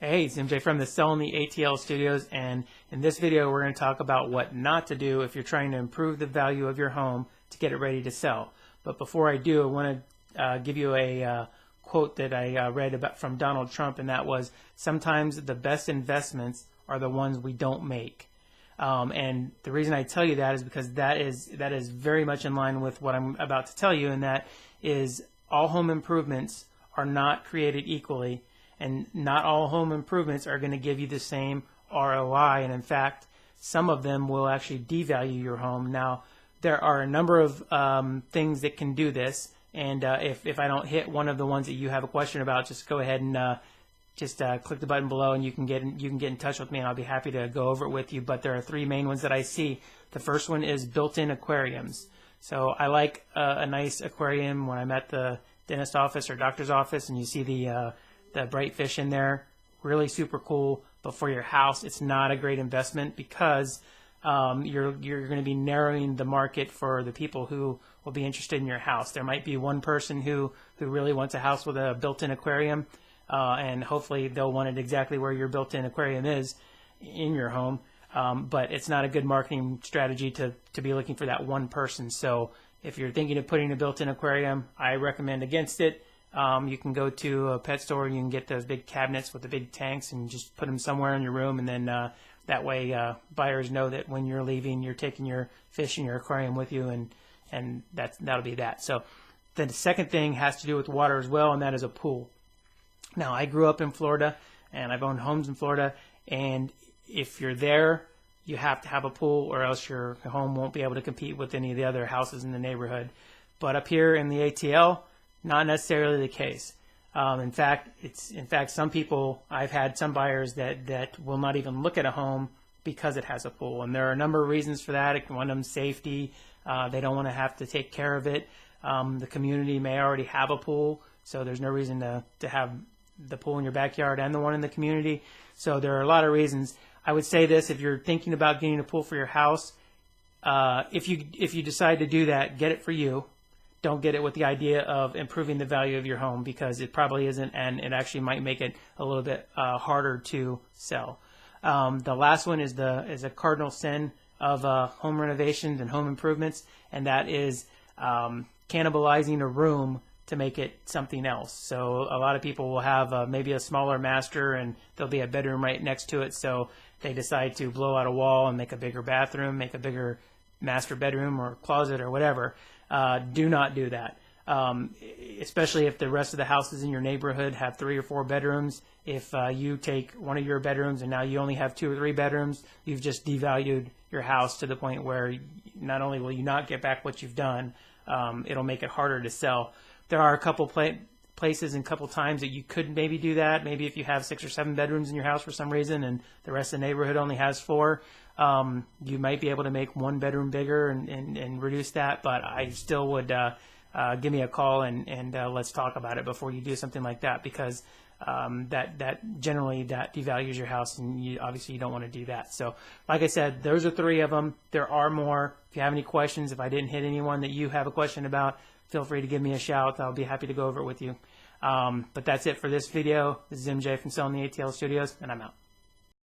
Hey, it's MJ from the Selling the ATL Studios, and in this video we're going to talk about what not to do if you're trying to improve the value of your home to get it ready to sell. But before I do, I want to give you a quote that I read about from Donald Trump, and that was, sometimes the best investments are the ones we don't make. And the reason I tell you that is because that is very much in line with what I'm about to tell you, and that is all home improvements are not created equally. And not all home improvements are going to give you the same ROI. And in fact, some of them will actually devalue your home. Now, there are a number of things that can do this. And if I don't hit one of the ones that you have a question about, just go ahead and just click the button below, and you can get in touch with me, and I'll be happy to go over it with you. But there are three main ones that I see. The first one is built-in aquariums. So I like a nice aquarium when I'm at the dentist office or doctor's office, and you see the bright fish in there, really super cool. But for your house, it's not a great investment because you're going to be narrowing the market for the people who will be interested in your house. There might be one person who really wants a house with a built-in aquarium, and hopefully they'll want it exactly where your built-in aquarium is in your home. But it's not a good marketing strategy to be looking for that one person. So if you're thinking of putting a built-in aquarium, I recommend against it. You can go to a pet store and you can get those big cabinets with the big tanks and just put them somewhere in your room, and then that way buyers know that when you're leaving, you're taking your fish and your aquarium with you, and that'll be that. So the second thing has to do with water as well, and that is a pool. Now, I grew up in Florida, and I've owned homes in Florida, and if you're there, you have to have a pool, or else your home won't be able to compete with any of the other houses in the neighborhood. But up here in the ATL, not necessarily the case. In fact, some people, I've had some buyers that will not even look at a home because it has a pool, and there are a number of reasons for that. One of them, safety. They don't want to have to take care of it. The community may already have a pool, so there's no reason to have the pool in your backyard and the one in the community. So there are a lot of reasons. I would say this: if you're thinking about getting a pool for your house, if you decide to do that, get it for you. Don't get it with the idea of improving the value of your home, because it probably isn't, and it actually might make it a little bit harder to sell. The last one is a cardinal sin of home renovations and home improvements, and that is cannibalizing a room to make it something else. So a lot of people will have maybe a smaller master, and there'll be a bedroom right next to it, so they decide to blow out a wall and make a bigger bathroom, make a bigger master bedroom or closet or whatever. Do not do that, especially if the rest of the houses in your neighborhood have 3 or 4 bedrooms. If you take one of your bedrooms and now you only have 2 or 3 bedrooms, you've just devalued your house to the point where not only will you not get back what you've done, it'll make it harder to sell. There are a couple places and couple times that you could maybe do that. Maybe if you have 6 or 7 bedrooms in your house for some reason and the rest of the neighborhood only has 4, you might be able to make one bedroom bigger and reduce that. But I still would give me a call and let's talk about it before you do something like that, because that generally devalues your house, and obviously you don't want to do that. So like I said, those are 3 of them. There are more. If you have any questions, if I didn't hit anyone that you have a question about, feel free to give me a shout. I'll be happy to go over it with you. But that's it for this video. This is MJ from Selling the ATL Studios, and I'm out.